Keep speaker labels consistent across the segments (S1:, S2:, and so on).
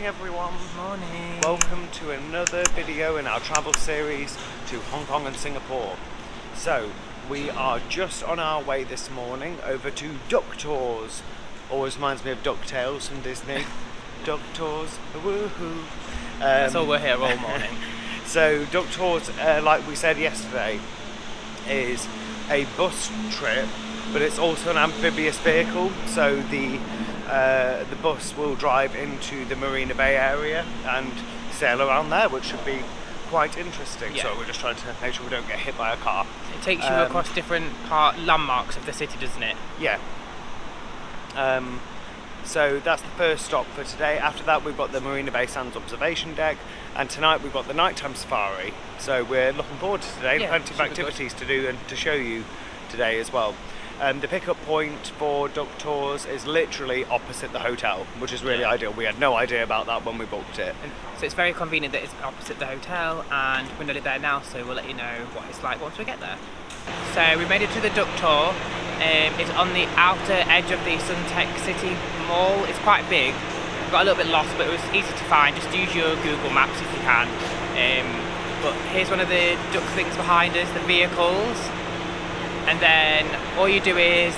S1: morning everyone.
S2: Morning.
S1: Welcome to another video in our travel series to Hong Kong and Singapore. So we are just on our way this morning over to Duck Tours. Always reminds me of DuckTales from Disney. Duck Tours, woohoo.
S2: That's all we're here all morning.
S1: So Duck Tours, like we said yesterday, is a bus trip, but it's also an amphibious vehicle. So the bus will drive into the Marina Bay area and sail around there, which should be quite interesting.
S2: Yeah.
S1: So we're just trying to make sure we don't get hit by a car.
S2: It takes you across different landmarks of the city, doesn't it?
S1: Yeah. So that's the first stop for today. After that we've got the Marina Bay Sands observation deck, and tonight we've got the nighttime safari. So we're looking forward to today.
S2: Yeah,
S1: Plenty of activities to do and to show you today as well. The pickup point for Duck Tours is literally opposite the hotel, which is really ideal. We had no idea about that when we booked it.
S2: So it's very convenient that it's opposite the hotel, and we're nearly there now, so we'll let you know what it's like once we get there. So we made it to the Duck Tour. It's on the outer edge of the Suntec City Mall. It's quite big. We got a little bit lost, but it was easy to find. Just use your Google Maps if you can. But here's one of the duck things behind us, the vehicles. And then all you do is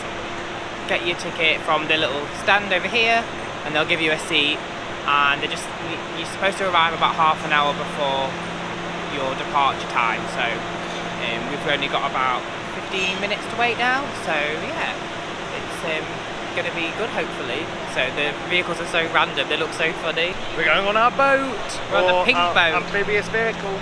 S2: get your ticket from the little stand over here, and they'll give you a seat, and you're supposed to arrive about half an hour before your departure time. So we've only got about 15 minutes to wait now, so yeah, it's going to be good hopefully. So the vehicles are so random, they look so funny.
S1: We're going on our boat.
S2: We're on the pink boat.
S1: Amphibious vehicle.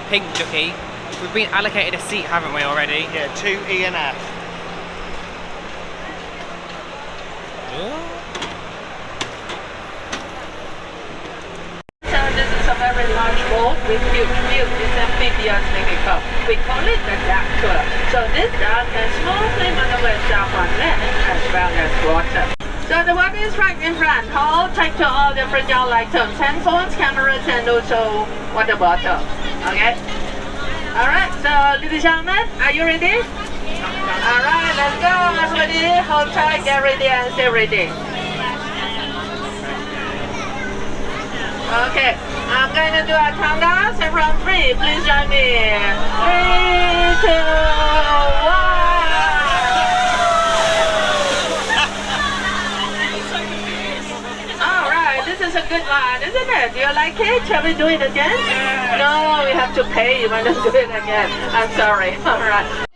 S2: Pink ducky. We've been allocated a seat, haven't we, already?
S1: Yeah, 2E and F.
S3: So this is a very large boat with huge view. It's Amphibious vehicle. We call it the duck tour. So this duck can smoothly maneuver itself on land as well as water. So the water is right in front. Hold tight to all the fragile items, hand phones, cameras, and also water bottle. Okay? Alright, so ladies and gentlemen, are you ready? Alright, let's go. Everybody, hold tight, get ready, and stay ready. Okay, I'm going to do a countdown. Say from 3. Please join me. 3, 2, 1. This is a good one, isn't it? Do you like it? Shall we do it again? No, we have to pay. You want to do it again? I'm sorry. All right.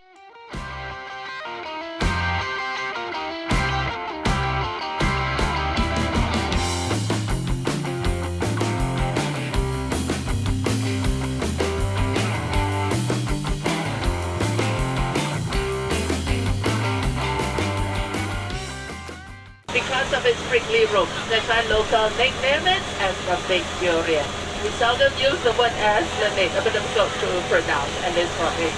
S3: Because of its prickly root, that's why local nickname it as the big durian. We seldom use the word as, a bit difficult to pronounce, and it's for it.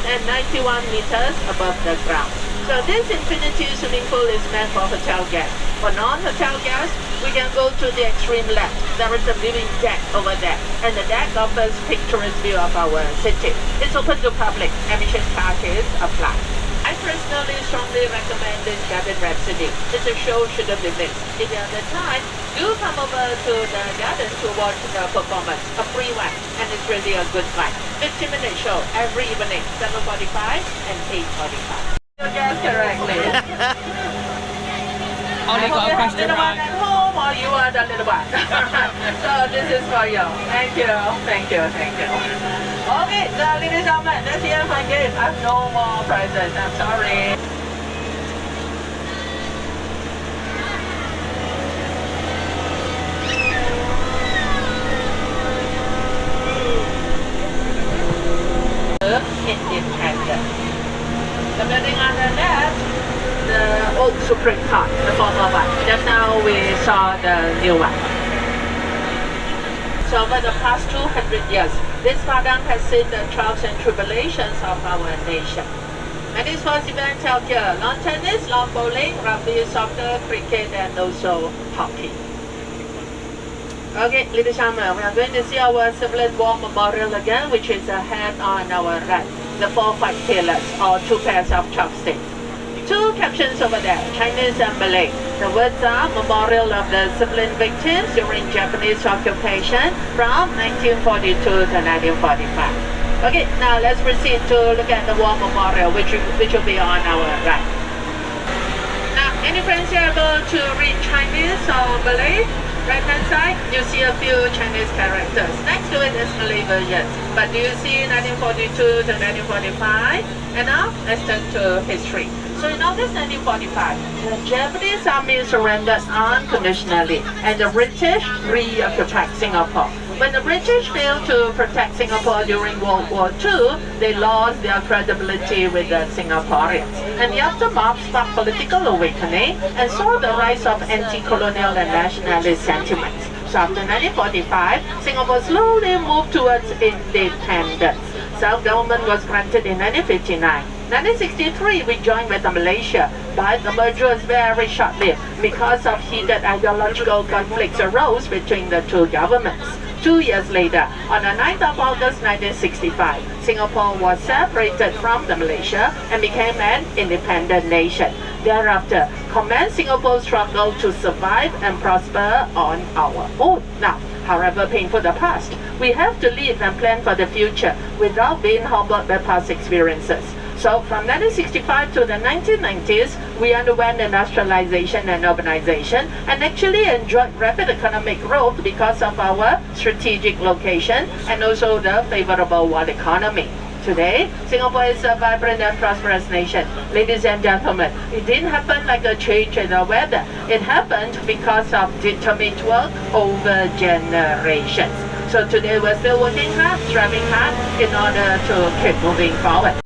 S3: And 91 meters above the ground. So this infinity swimming pool is meant for hotel guests. For non-hotel guests, we can go to the extreme left. There is a living deck over there, and the deck offers picturesque view of our city. It's open to public. Admission charges apply. I personally strongly recommend this Garden Rhapsody. It's a show shouldn't be missed. If you have the time, do come over to the garden to watch the performance, a free one, and it's really a good vibe. 15-minute show every evening, 7:45 and 8:45. You guessed correctly.
S2: Only got a question right.
S3: At home, or you are the little one. So this is for you. Thank you, thank you, thank you. Okay, so ladies and gentlemen, let's hear my game. I have no more prizes. I'm sorry. Independent. The building on the left, the old Supreme Court, the former one. Just now we saw the new one. So over the past 200 years, this Padang has seen the trials and tribulations of our nation. Many sports events held here. Lawn tennis, lawn bowling, rugby, soccer, cricket, and also hockey. Okay, ladies and gentlemen, we are going to see our Civilian War Memorial again, which is ahead on our right. The 4 white pillars, or 2 pairs of chopsticks. 2 captions over there, Chinese and Malay. The words are Memorial of the Civilian Victims during Japanese occupation from 1942 to 1945. Okay, now let's proceed to look at the War Memorial, which will be on our right. Now, any friends here able to read Chinese or Malay? Right hand side, you see a few Chinese characters. Next to it is Malay versions. But do you see 1942 to 1945? And now, let's turn to history. So in August 1945, the Japanese army surrendered unconditionally and the British reoccupied Singapore. When the British failed to protect Singapore during World War II, they lost their credibility with the Singaporeans. And the aftermath sparked political awakening and saw the rise of anti-colonial and nationalist sentiments. So after 1945, Singapore slowly moved towards independence. Self-government was granted in 1959. 1963, we joined with Malaysia, but the merger was very short-lived because of heated ideological conflicts arose between the 2 governments. 2 years later, on the 9th of August 1965, Singapore was separated from Malaysia and became an independent nation. Thereafter, commenced Singapore's struggle to survive and prosper on our own. Now, however painful the past, we have to live and plan for the future without being hobbled by past experiences. So from 1965 to the 1990s, we underwent industrialization and urbanization and actually enjoyed rapid economic growth because of our strategic location and also the favorable world economy. Today, Singapore is a vibrant and prosperous nation. Ladies and gentlemen, it didn't happen like a change in the weather. It happened because of determined work over generations. So today we're still working hard, striving hard in order to keep moving forward.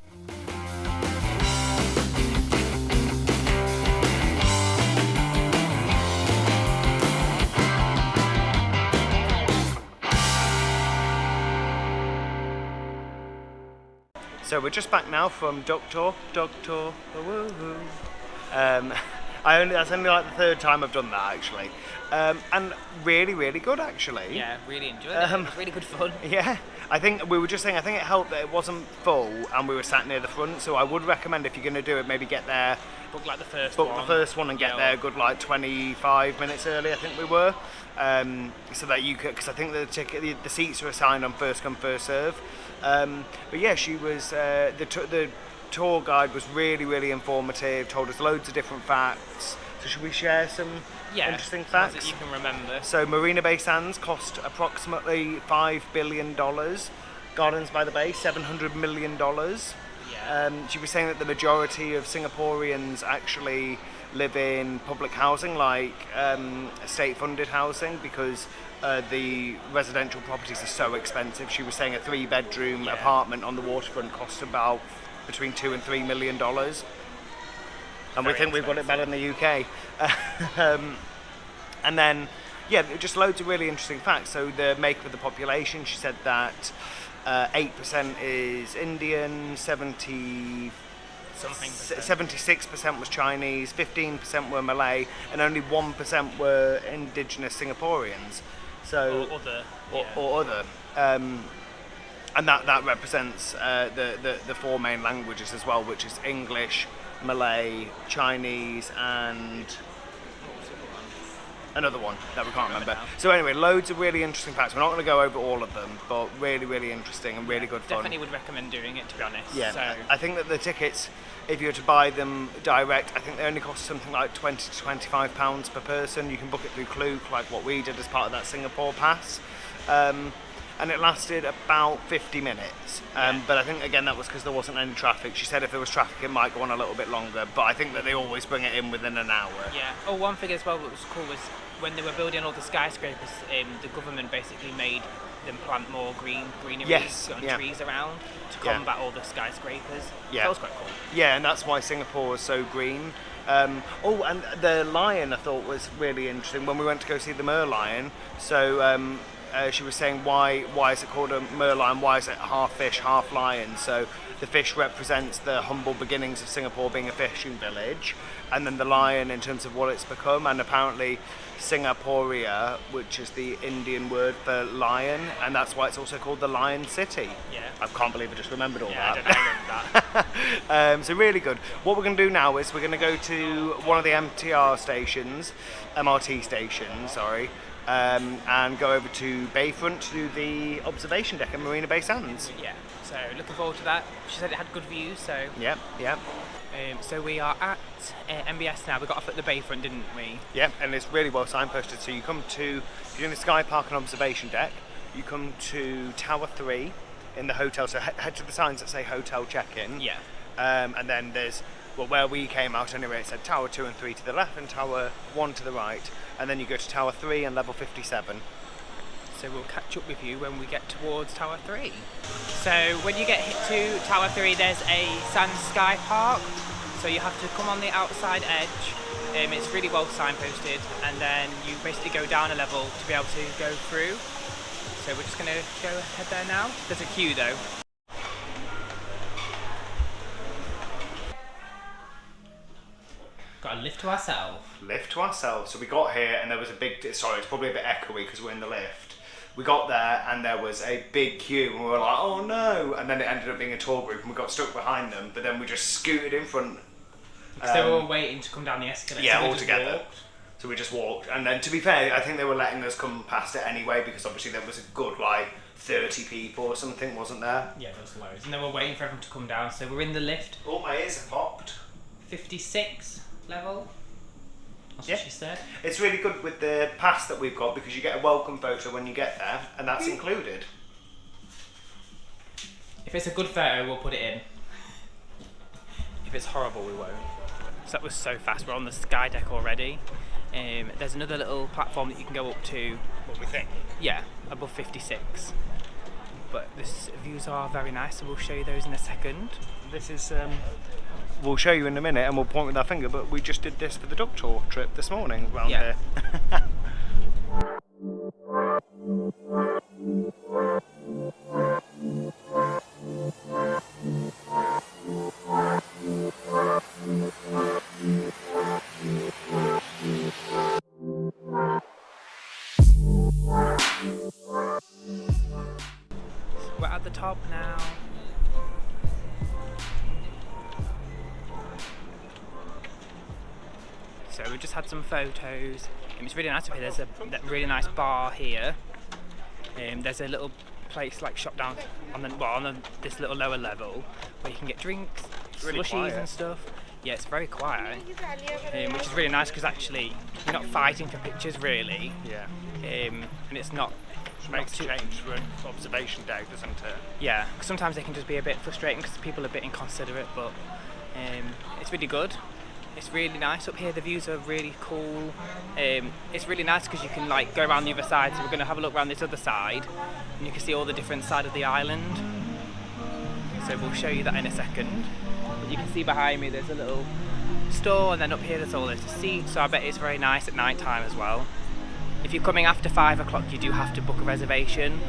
S1: So we're just back now from Duck Tour, woo-hoo. That's only like the 3rd time I've done that actually, and really good actually.
S2: Yeah, really enjoyed it. It was really good fun.
S1: Yeah, I think we were just saying, I think it helped that it wasn't full and we were sat near the front, so I would recommend if you're going to do it, maybe get there,
S2: Book like the first
S1: one and get there a good like 25 minutes early, I think we were, so that you could, because I think the seats are assigned on first come first serve. But yeah, she was the tour guide was really informative, told us loads of different facts. So should we share some interesting facts
S2: that you can remember?
S1: So Marina Bay Sands cost approximately $5 billion. Gardens by the Bay, $700 million. Yeah. She was saying that the majority of Singaporeans actually live in public housing, like state-funded housing, because the residential properties are so expensive. She was saying a 3-bedroom apartment on the waterfront costs about between $2 and $3 million. And we think we've got it better in the UK. And then, yeah, just loads of really interesting facts. So the makeup of the population, she said that 8% is Indian, 76% was Chinese, 15% were Malay, and only 1% were indigenous Singaporeans. So or other. And that represents the 4 main languages as well, which is English, Malay, Chinese, and another one that we can't remember. So anyway, loads of really interesting facts. We're not going to go over all of them, but really interesting and really good fun.
S2: Definitely would recommend doing it, to be honest.
S1: Yeah,
S2: so.
S1: I think that the tickets, if you were to buy them direct, I think they only cost something like £20 to £25 per person. You can book it through Klook, like what we did as part of that Singapore pass. And it lasted about 50 minutes. But I think, again, that was because there wasn't any traffic. She said if there was traffic, it might go on a little bit longer, but I think that they always bring it in within an hour.
S2: Yeah. Oh, one thing as well that was cool was when they were building all the skyscrapers, the government basically made them plant more greenery and trees around to combat all the skyscrapers. Yeah. So that was quite cool.
S1: Yeah, and that's why Singapore is so green. And the lion I thought was really interesting when we went to go see the merlion. So she was saying why is it called a merlion? Why is it half fish, half lion? So the fish represents the humble beginnings of Singapore being a fishing village, and then the lion in terms of what it's become. And apparently Singaporea, which is the Indian word for lion, and that's why it's also called the Lion City.
S2: Yeah.
S1: I can't believe I just remembered all
S2: Yeah,
S1: that.
S2: I remember that.
S1: So really good. What we're going to do now is we're going to go to one of the MRT stations, sorry, and go over to Bayfront to the observation deck at Marina Bay Sands.
S2: Yeah, so looking forward to that. She said it had good views, so...
S1: Yep.
S2: So we are at MBS now. We got off at the Bayfront, didn't we?
S1: Yep, and it's really well signposted. So you're in the SkyPark and observation deck, you come to Tower 3 in the hotel, so head to the signs that say hotel check-in.
S2: Yeah.
S1: And then there's, well, where we came out anyway, it said Tower 2 and 3 to the left and Tower 1 to the right. And then you go to Tower 3 and level 57.
S2: So we'll catch up with you when we get towards Tower 3. So when you get hit to Tower 3, there's a sand sky park. So you have to come on the outside edge. It's really well signposted, and then you basically go down a level to be able to go through. So we're just going to go head there now. There's a queue though. Got a lift to ourselves.
S1: So we got here and there was a big, sorry, it's probably a bit echoey because we're in the lift. We got there and there was a big queue and we were like, oh no, and then it ended up being a tour group and we got stuck behind them, but then we just scooted in front.
S2: Because they were waiting to come down the escalator.
S1: Yeah,
S2: so
S1: all together. So we just walked, and then to be fair, I think they were letting us come past it anyway because obviously there was a good 30 people or something, wasn't there?
S2: Yeah, there was loads, and they were waiting for everyone to come down. So we're in the lift.
S1: Oh, my ears have popped.
S2: 56 level. That's what she said.
S1: It's really good with the pass that we've got because you get a welcome photo when you get there, and that's included.
S2: If it's a good photo, we'll put it in. If it's horrible, we won't. So that was so fast. We're on the sky deck already. There's another little platform that you can go up to.
S1: What we think?
S2: Yeah, above 56. But the views are very nice, so we'll show you those in a second.
S1: This is, we'll show you in a minute and we'll point with our finger, but we just did this for the duck tour trip this morning around here.
S2: We're at the top now. So we just had some photos. It's really nice up here. There's a really nice bar here. There's a little place shop down on this little lower level where you can get drinks,
S1: really
S2: slushies
S1: quiet.
S2: and stuff. Yeah, it's very quiet, which is really nice because actually you're not fighting for pictures really.
S1: Yeah.
S2: And it's not.
S1: Makes a change for an observation deck, doesn't it?
S2: Yeah, 'cause sometimes they can just be a bit frustrating because people are a bit inconsiderate, but it's really good. It's really nice up here. The views are really cool. It's really nice because you can go around the other side. So we're going to have a look around this other side, and you can see all the different side of the island. So we'll show you that in a second. But you can see behind me there's a little store, and then up here there's all those seats. So I bet it's very nice at night time as well. If you're coming after 5 o'clock, you do have to book a reservation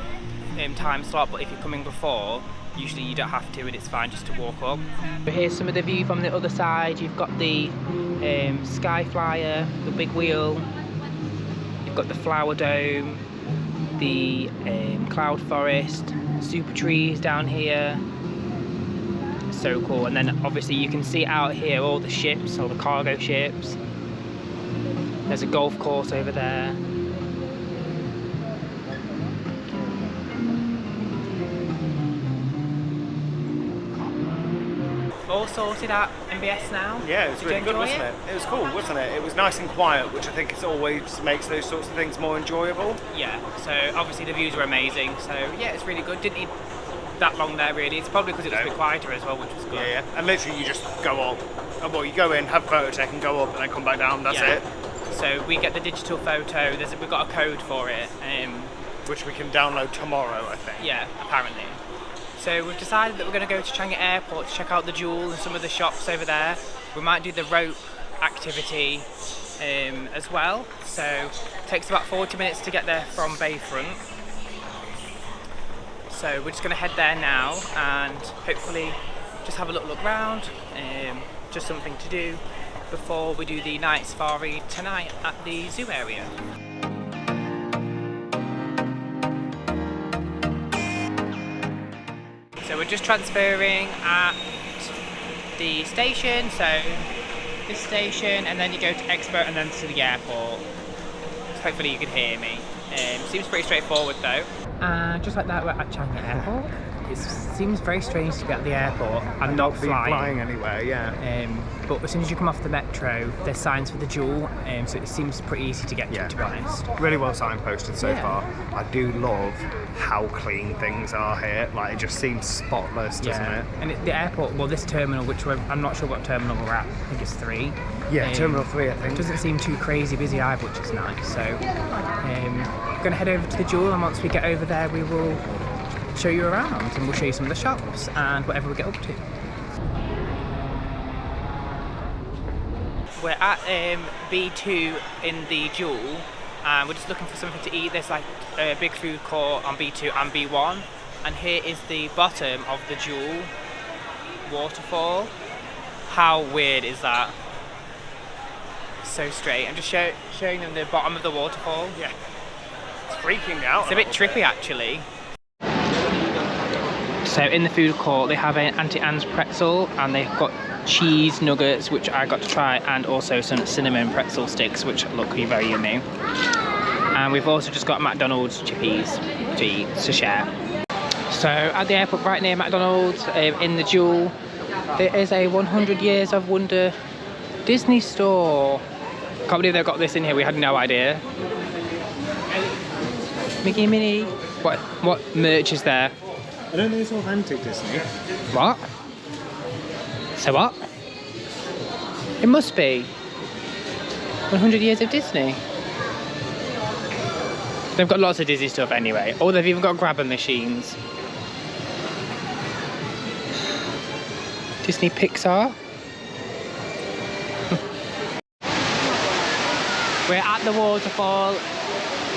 S2: time slot, but if you're coming before, usually you don't have to, and it's fine just to walk up. But here's some of the view from the other side. You've got the Sky Flyer, the big wheel, you've got the flower dome, the cloud forest, super trees down here. So cool. And then obviously you can see out here all the ships, all the cargo ships. There's a golf course over there. All sorted at MBS now?
S1: Yeah, it was really good, wasn't it? It was cool, wasn't it? It was nice and quiet, which I think is always makes those sorts of things more enjoyable.
S2: Yeah, so obviously the views were amazing, so yeah, it's really good. Didn't need that long there really. It's probably because it was a bit quieter as well, which was good.
S1: Yeah, and literally you just go up. Well, you go in, have a photo take and go up and then come back down, that's it.
S2: So we get the digital photo, we've got a code for it.
S1: Which we can download tomorrow, I think.
S2: Yeah, apparently. So we've decided that we're going to go to Changi Airport to check out the Jewel and some of the shops over there. We might do the rope activity as well. So it takes about 40 minutes to get there from Bayfront. So we're just going to head there now and hopefully just have a little look around, just something to do before we do the night safari tonight at the zoo area. So we're just transferring at the station, so this station and then you go to Expo and then to the airport. So hopefully you can hear me. Seems pretty straightforward though. And just like that, we're at Changi Airport. It seems very strange to be at the airport and not flying
S1: anywhere, yeah.
S2: But as soon as you come off the metro, there's signs for the Jewel, so it seems pretty easy to get to be honest.
S1: Really well signposted so far. I do love how clean things are here. Like, it just seems spotless, doesn't it?
S2: And the airport, well, this terminal, which I'm not sure what terminal we're at. I think it's 3.
S1: Yeah, Terminal 3, I think.
S2: Doesn't seem too crazy busy either, which is nice. So, going to head over to the Jewel, and once we get over there, we will show you around and we'll show you some of the shops and whatever we get up to. We're at B2 in the Jewel and we're just looking for something to eat. There's like a big food court on B2 and B1, and here is the bottom of the Jewel waterfall. How weird is that? So straight. I'm just showing them the bottom of the waterfall.
S1: Yeah, it's freaking me out.
S2: It's a bit trippy actually. So in the food court they have an Auntie Anne's pretzel and they've got cheese nuggets which I got to try, and also some cinnamon pretzel sticks which look very yummy. And we've also just got McDonald's chippies to eat, to share. So at the airport right near McDonald's in the Jewel there is a 100 Years of Wonder Disney store. Can't believe they've got this in here, we had no idea. Mickey Minnie. What merch is there?
S1: I don't think it's authentic Disney.
S2: What? So what? It must be 100 Years of Disney. They've got lots of Disney stuff anyway. Oh, they've even got grabber machines. Disney Pixar. We're at the waterfall.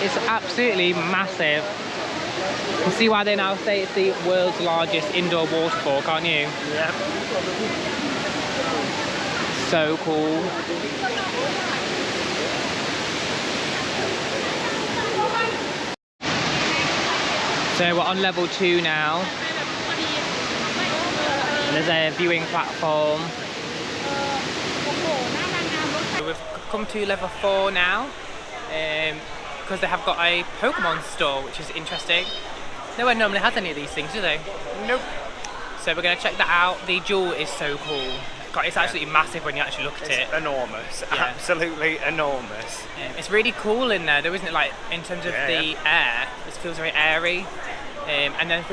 S2: It's absolutely massive. You can see why they now say it's the world's largest indoor waterfall, can't you?
S1: Yeah.
S2: So cool. So we're on level 2 now. There's a viewing platform. We've come to level 4 now. Because they have got a Pokemon store, which is interesting. No one normally has any of these things, do they?
S1: Nope.
S2: So we're going to check that out. The Jewel is so cool. God, it's absolutely massive when you actually look at it.
S1: It's enormous, absolutely enormous.
S2: It's really cool in there, though, isn't it? Like, in terms of the air, it feels very airy. And then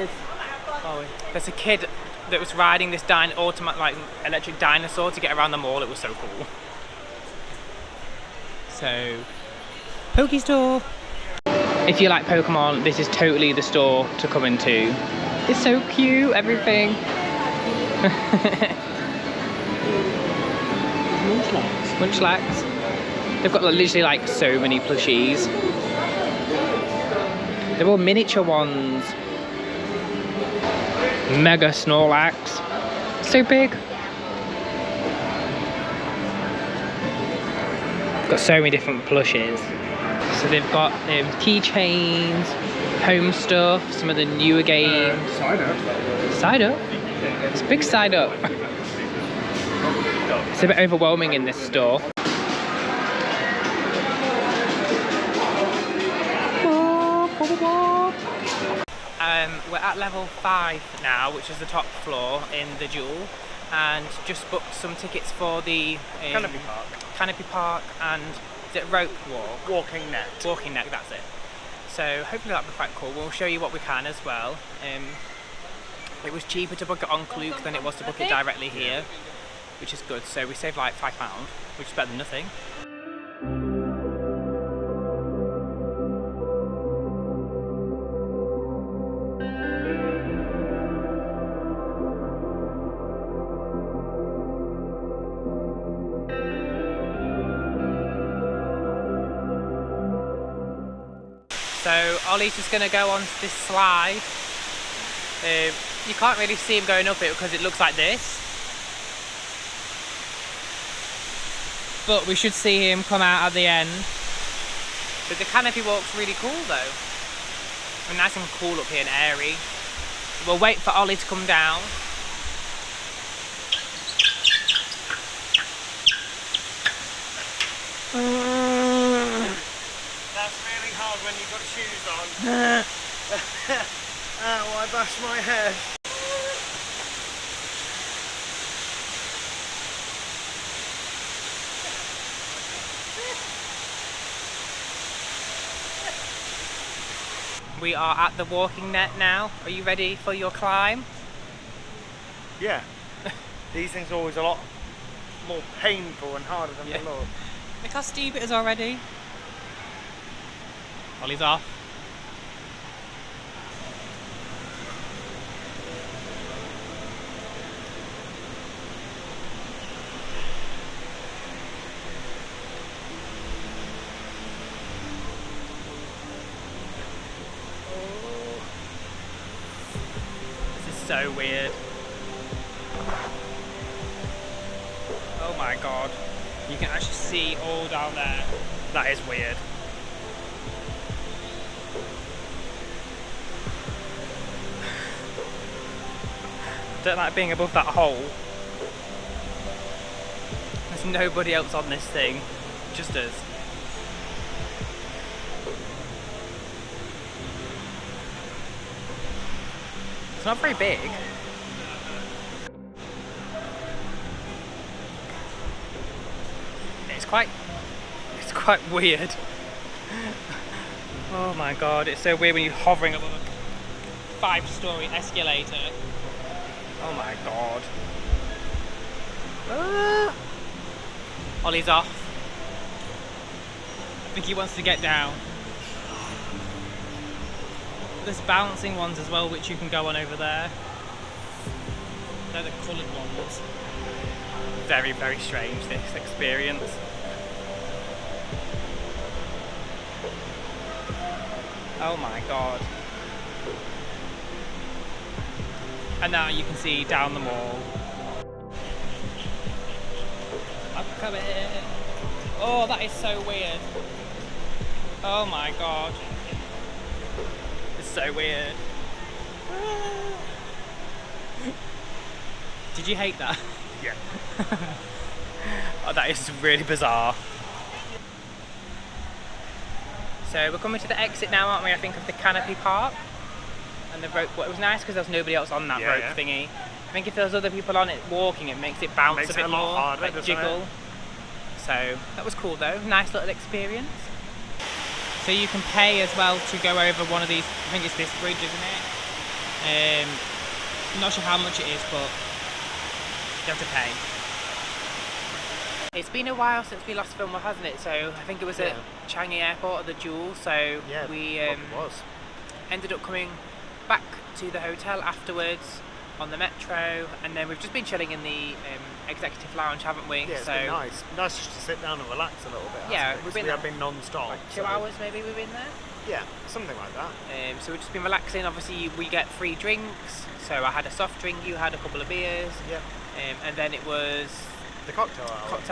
S2: there's a kid that was riding this electric dinosaur to get around the mall. It was so cool. So, Poke Store. If you like Pokemon, this is totally the store to come into. It's so cute, everything. Munchlax. They've got literally like so many plushies. They're all miniature ones. Mega Snorlax. So big. Got so many different plushes. So they've got keychains, home stuff, some of the newer games. Side up? It's a big side up. It's a bit overwhelming in this store. We're at level 5 now, which is the top floor in the Jewel, and just booked some tickets for the Canopy Park and is it rope walk? Walking neck, that's it. So hopefully that'll be quite cool. We'll show you what we can as well. It was cheaper to book it on Klook than it was to book it directly here, which is good. So we saved like £5, which is better than nothing. So Ollie's just going to go on this slide You can't really see him going up it because it looks like this. But we should see him come out at the end. But the canopy walk's really cool though. And nice and cool up here and airy. We'll wait for Ollie to come down.
S1: That's really hard when you've got shoes on. Ow, I bashed my head.
S2: We are at the walking net now. Are you ready for your climb?
S1: Yeah. These things are always a lot more painful and harder than they look.
S2: Look how steep it is already. Ollie's off. This is so weird. Oh my god. You can actually see all down there. That is weird. Don't like being above that hole. There's nobody else on this thing, just us. It's not very big. It's quite weird. Oh my god, it's so weird when you're hovering above a 5-story escalator. Oh my god. Ollie's off. I think he wants to get down. There's bouncing ones as well which you can go on over there. They're the coloured ones. Very, very strange, this experience. Oh my god. And now you can see down the mall. I'm coming. Oh, that is so weird. Oh my god. It's so weird. Did you hate that?
S1: Yeah.
S2: Oh, that is really bizarre. So we're coming to the exit now, aren't we? I think of the Canopy Park. And the rope, well, it was nice because there was nobody else on that rope thingy. I think if there was other people on it walking, it makes it bounce a bit more,
S1: harder,
S2: like jiggle. So that was cool though, nice little experience. So you can pay as well to go over one of these, I think it's this bridge, isn't it? I'm not sure how much it is, but you have to pay. It's been a while since we last filmed, hasn't it? So I think it was at Changi Airport at the Jewel. So we ended up coming back to the hotel afterwards on the metro, and then we've just been chilling in the executive lounge, haven't we?
S1: Yeah, it's been nice. Nice just to sit down and relax a little bit.
S2: Yeah,
S1: we have been non-stop.
S2: Like 2 hours maybe we've been there.
S1: Yeah, something like that.
S2: So we've just been relaxing. Obviously, we get free drinks. So I had a soft drink, you had a couple of beers.
S1: Yeah.
S2: And then it was
S1: the cocktail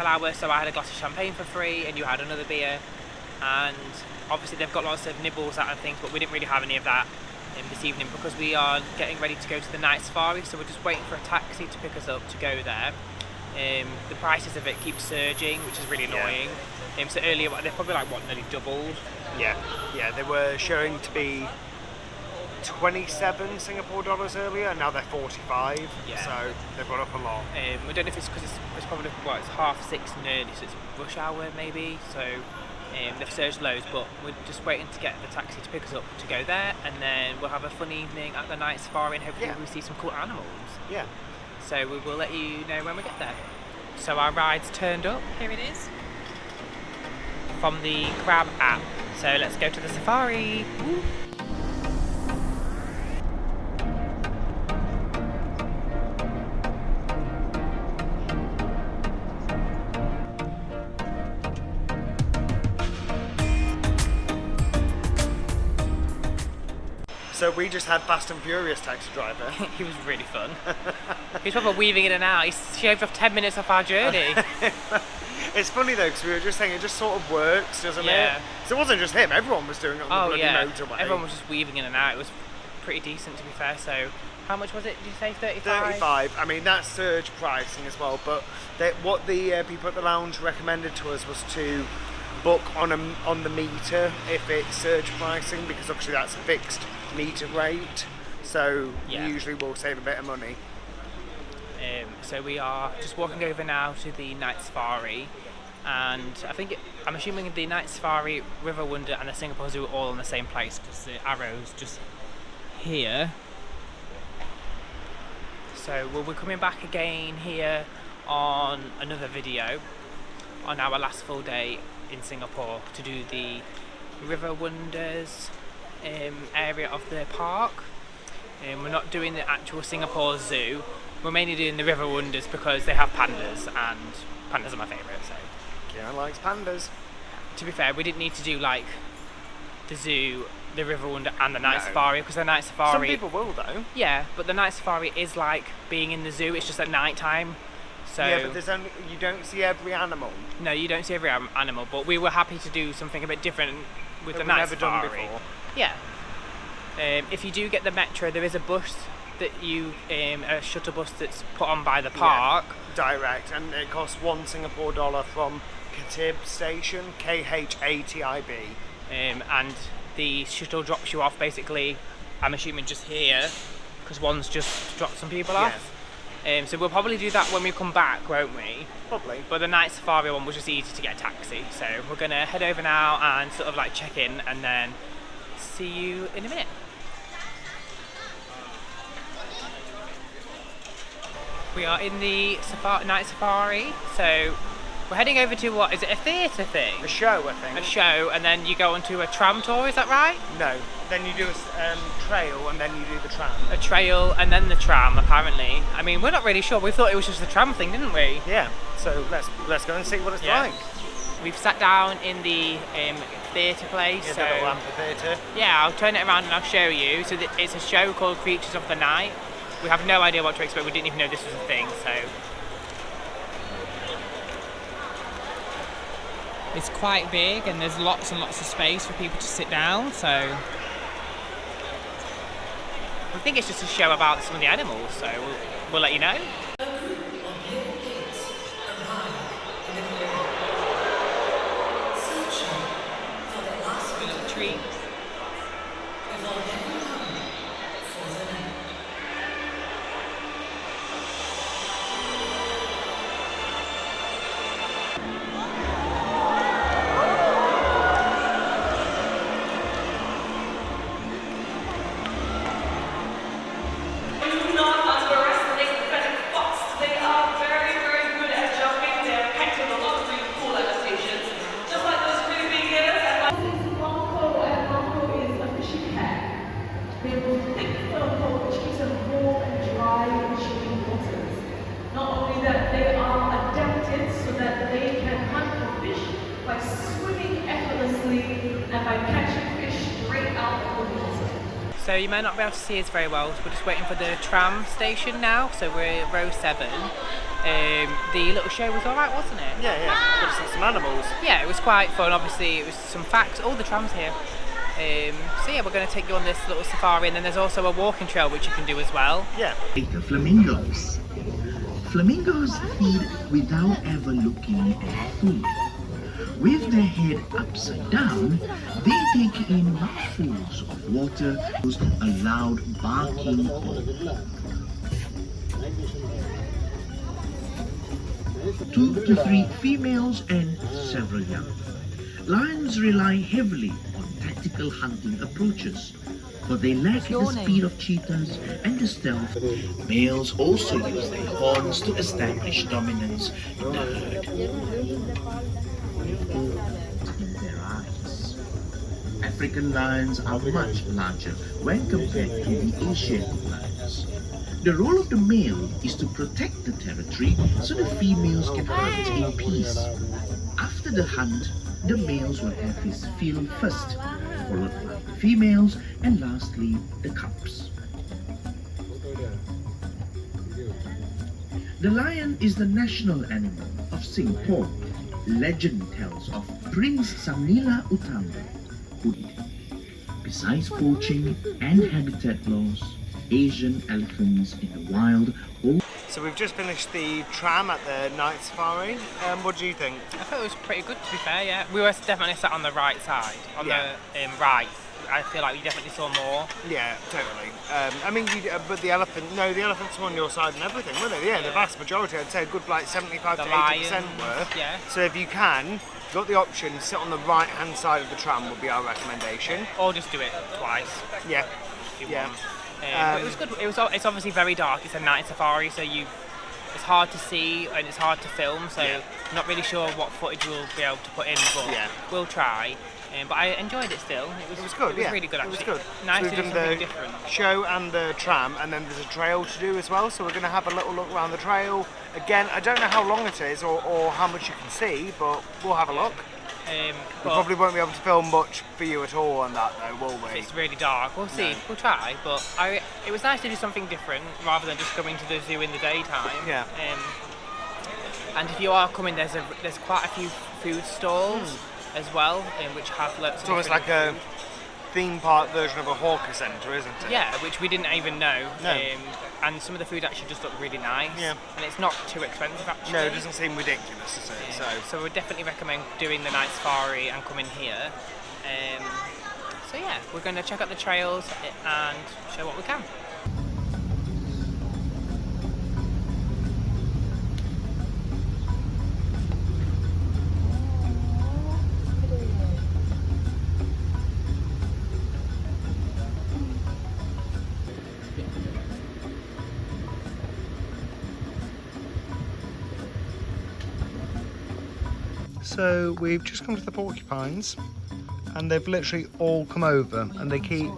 S1: hour.
S2: So I had a glass of champagne for free, and you had another beer. And obviously they've got lots of nibbles out and things, but we didn't really have any of that this evening because we are getting ready to go to the night safari. So we're just waiting for a taxi to pick us up to go there. The prices of it keep surging, which is really annoying. So earlier they're probably like nearly doubled.
S1: Yeah, they were showing to be 27 Singapore dollars earlier, and now they're 45.
S2: Yeah.
S1: So they've gone up a lot.
S2: We don't know if it's because it's probably it's 6:30 nearly, so it's rush hour maybe. So they've surged loads, but we're just waiting to get the taxi to pick us up to go there, and then we'll have a fun evening at the night safari, and hopefully we'll see some cool animals.
S1: Yeah.
S2: So we will let you know when we get there. So our ride's turned up. Here it is. From the Grab app. So let's go to the safari. Woo.
S1: So we just had Fast and Furious taxi driver.
S2: He was really fun. He was probably weaving in and out. He shaved off 10 minutes off our journey.
S1: It's funny though, because we were just saying it just sort of works, doesn't
S2: Yeah.
S1: it? So it wasn't just him, everyone was doing it on the bloody motorway.
S2: Everyone was just weaving in and out. It was pretty decent, to be fair. So how much was it, did you say? 35?
S1: 35. I mean, that's surge pricing as well, but what the people at the lounge recommended to us was to book on the meter if it's surge pricing, because obviously that's a fixed meter rate, so you usually will save a bit of money.
S2: So we are just walking over now to the night safari, and I'm assuming the night safari, River Wonder and the Singapore Zoo are all in the same place, because the arrow's just here. So we'll be coming back again here on another video on our last full day in Singapore to do the River Wonders area of the park. We're not doing the actual Singapore Zoo. We're mainly doing the River Wonders because they have pandas, and pandas are my favourite. So
S1: Kieran likes pandas.
S2: to be fair, we didn't need to do like the zoo, the River Wonder and the night safari, because the night safari...
S1: Some people will though.
S2: Yeah, but the night safari is like being in the zoo, it's just at night time. So
S1: yeah, but you don't see every animal.
S2: no, you don't see every animal, but we were happy to do something a bit different with the
S1: That we've
S2: night
S1: never done
S2: safari.
S1: before.
S2: Yeah. If you do get the metro, there is a bus that a shuttle bus that's put on by the park.
S1: Yeah, direct, and it costs $1 Singapore from Katib station, KHATIB.
S2: And the shuttle drops you off basically, I'm assuming just here, because one's just dropped some people off. So we'll probably do that when we come back, won't we?
S1: Probably.
S2: But the night safari one was just easy to get a taxi, so we're gonna head over now and sort of like check in, and then see you in a minute. We are in the night safari, so we're heading over to, what is it, a theatre thing?
S1: A show, I think.
S2: A show, and then you go onto a tram tour, is that right?
S1: No. Then you do a trail, and then you do the tram.
S2: A trail and then the tram, apparently. I mean, we're not really sure. We thought it was just the tram thing, didn't we?
S1: Yeah. So let's go and see what it's like.
S2: We've sat down in the theatre place.
S1: Yeah,
S2: so
S1: the little amphitheatre.
S2: yeah, I'll turn it around and I'll show you. So it's a show called Creatures of the Night. We have no idea what to expect. We didn't even know this was a thing, so. It's quite big and there's lots and lots of space for people to sit down, so. I think it's just a show about some of the animals, so we'll let you know. Little trees. So you may not be able to see us very well, so we're just waiting for the tram station now, so we're at row 7. The little show was alright, wasn't it?
S1: Yeah. Got to see some animals.
S2: Yeah, it was quite fun. Obviously it was some facts, all the trams here. So yeah, we're going to take you on this little safari, and then there's also a walking trail which you can do as well.
S1: Yeah.
S4: The flamingos. Flamingos feed without ever looking at food. With their head upside down, they take in mouthfuls of water, a loud barking call. 2 to 3 females and several young. Lions rely heavily on tactical hunting approaches, for they lack the speed of cheetahs and the stealth. Males also use their horns to establish dominance in the herd. In their eyes. African lions are much larger when compared to the Asian lions. The role of the male is to protect the territory so the females can hunt in peace. After the hunt, the males will have his fill first, followed by the females, and lastly the cubs. The lion is the national animal of Singapore. Legend tells of Prince Samila Utama, who, besides poaching and habitat loss, Asian elephants in the wild.
S1: So we've just finished the tram at the night safari. What do you think?
S2: I thought it was pretty good, to be fair, yeah. We were definitely sat on the right side, on the right. I feel like we definitely saw more.
S1: Yeah, totally. I mean, but the elephants were on your side and everything, weren't they? Yeah, the vast majority, I'd say a good like 75 to 80% were.
S2: Yeah.
S1: So if you can, you've got the option, sit on the right hand side of the tram would be our recommendation.
S2: Or just do it twice.
S1: Yeah.
S2: If you want. But it was good. It's obviously very dark. It's a night safari, so it's hard to see and it's hard to film. So not really sure what footage we'll be able to put in, but we'll try. But I enjoyed it still. It was good. It was really good actually.
S1: It was good.
S2: Nice
S1: so
S2: to do something different.
S1: Show and the tram, and then there's a trail to do as well. So we're going to have a little look around the trail. Again, I don't know how long it is or how much you can see, but we'll have a look. We probably won't be able to film much for you at all on that though, will we?
S2: It's really dark. We'll see. We'll try. But it was nice to do something different rather than just going to the zoo in the daytime.
S1: Yeah.
S2: And if you are coming, there's quite a few food stalls as well, which have lots.
S1: It's almost like a theme park version of a hawker centre, isn't it?
S2: Yeah, which we didn't even know.
S1: No.
S2: And some of the food actually just looked really nice.
S1: Yeah.
S2: And it's not too expensive actually.
S1: No, it doesn't seem ridiculous, does it?
S2: So we would definitely recommend doing the night safari and coming here. So yeah, we're going to check out the trails and show what we can.
S1: So we've just come to the porcupines and they've literally all come over and they keep...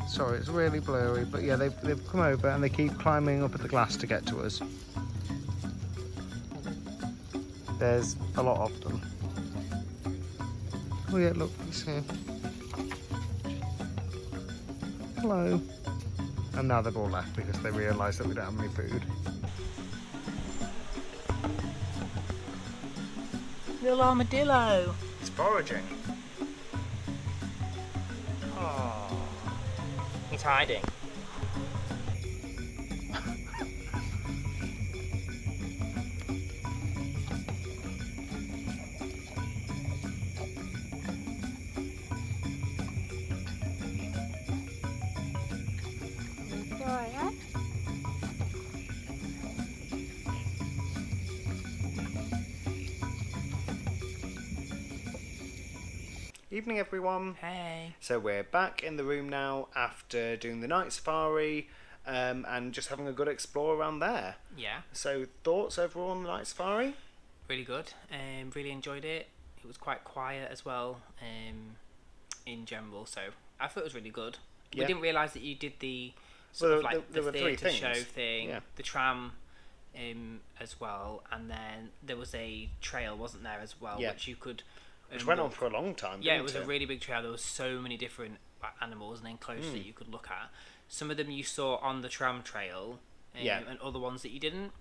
S1: Sorry, it's really blurry, but yeah, they've come over and they keep climbing up at the glass to get to us. There's a lot of them. Oh yeah, look, he's here. Hello. And now they've all left because they realise that we don't have any food.
S2: Little armadillo.
S1: It's foraging. Oh.
S2: He's hiding.
S1: Evening everyone.
S2: Hey.
S1: So we're back in the room now after doing the night safari and just having a good explore around there.
S2: Yeah.
S1: So thoughts overall on the night safari?
S2: Really good. Really enjoyed it. It was quite quiet as well in general, so I thought it was really good.
S1: Yeah.
S2: We didn't realise that you did the sort of like
S1: there
S2: the
S1: were three
S2: theatre
S1: things.
S2: show thing,
S1: Yeah.
S2: the tram as well, and then there was a trail, wasn't there, as well,
S1: Yeah.
S2: which you could...
S1: Which went on for a long time,
S2: Yeah,
S1: didn't
S2: it was a really big trail. There was so many different animals and enclosures that you could look at. Some of them you saw on the tram trail, and other ones that you didn't.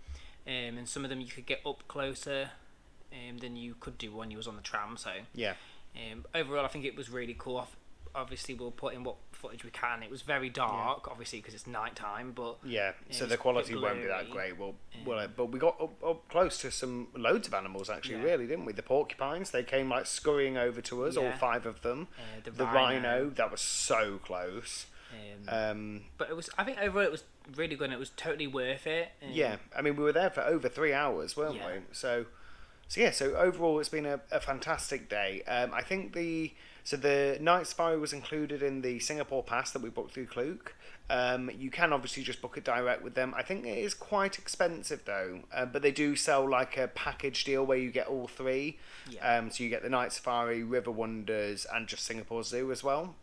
S2: And some of them you could get up closer than you could do when you was on the tram. So
S1: yeah.
S2: Overall, I think it was really cool. Obviously, we'll put in what footage we can. It was very dark, obviously, because it's night time. But
S1: yeah, so the quality won't be that great. But we got up close to loads of animals actually, really, didn't we? The porcupines, they came like scurrying over to us, all 5 of them. The rhino, that was so close.
S2: But I think overall it was really good and it was totally worth it.
S1: Yeah, I mean, we were there for over 3 hours, weren't we? So overall it's been a fantastic day. I think the night safari was included in the Singapore pass that we booked through Klook. You can obviously just book it direct with them. I think it is quite expensive though, but they do sell like a package deal where you get all 3. Yeah. So you get the night safari, River Wonders, and just Singapore Zoo as well.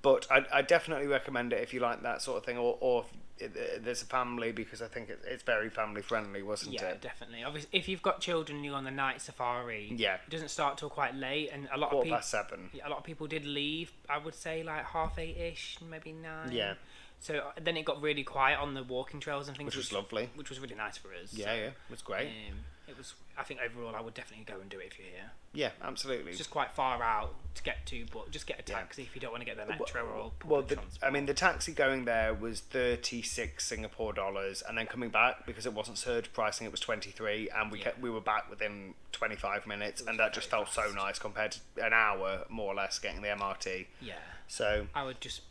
S1: But I definitely recommend it if you like that sort of thing, or if there's a family, because I think it's very family friendly, wasn't it?
S2: Yeah, definitely. Obviously, if you've got children and you're on the night safari,
S1: Yeah.
S2: it doesn't start till quite late, and a lot of
S1: Quarter
S2: people.
S1: past 7.
S2: Yeah, a lot of people did leave. I would say like 8:30ish, maybe 9.
S1: Yeah.
S2: So then it got really quiet on the walking trails and things,
S1: Which was lovely.
S2: which was really nice for us.
S1: Yeah, yeah, it was great.
S2: It was. I think overall, I would definitely go and do it if you're here.
S1: Yeah, absolutely.
S2: It's just quite far out to get to, but just get a taxi if you don't want to get the metro or public transport.
S1: The taxi going there was 36 Singapore dollars, and then coming back, because it wasn't surge pricing, it was 23, and we were back within 25 minutes, and that just felt so nice compared to an hour more or less getting the MRT.
S2: Yeah.
S1: So
S2: I would just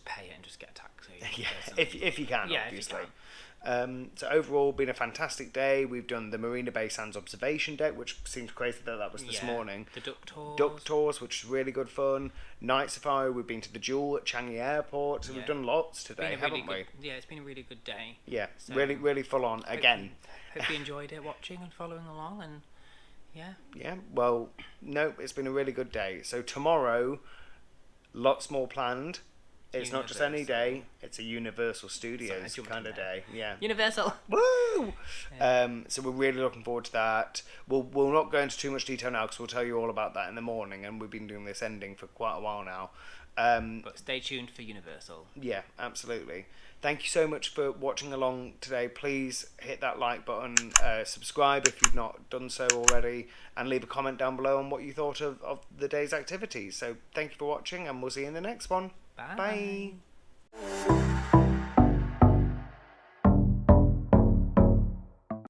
S2: pay it and just get a taxi.
S1: yeah, if you can,
S2: Yeah,
S1: obviously.
S2: if you can.
S1: So overall, been a fantastic day. We've done the Marina Bay Sands observation deck, which seems crazy that was this morning.
S2: The duck
S1: Tours, which is really good fun. Night safari, we've been to the Jewel at Changi Airport. So we've done lots today, haven't we?
S2: Yeah, it's been a really good day.
S1: Yeah,
S2: So,
S1: really full on again.
S2: Hope you enjoyed it, watching and following along, and yeah.
S1: Yeah, well, no, it's been a really good day. So tomorrow, lots more planned. It's not just any day, it's a Universal Studios kind of day. Yeah.
S2: Universal.
S1: Woo! So we're really looking forward to that. We'll not go into too much detail now because we'll tell you all about that in the morning, and we've been doing this ending for quite a while now.
S2: But stay tuned for Universal.
S1: Yeah, absolutely. Thank you so much for watching along today. Please hit that like button, subscribe if you've not done so already, and leave a comment down below on what you thought of the day's activities. So thank you for watching, and we'll see you in the next one.
S2: Bye.
S1: Bye.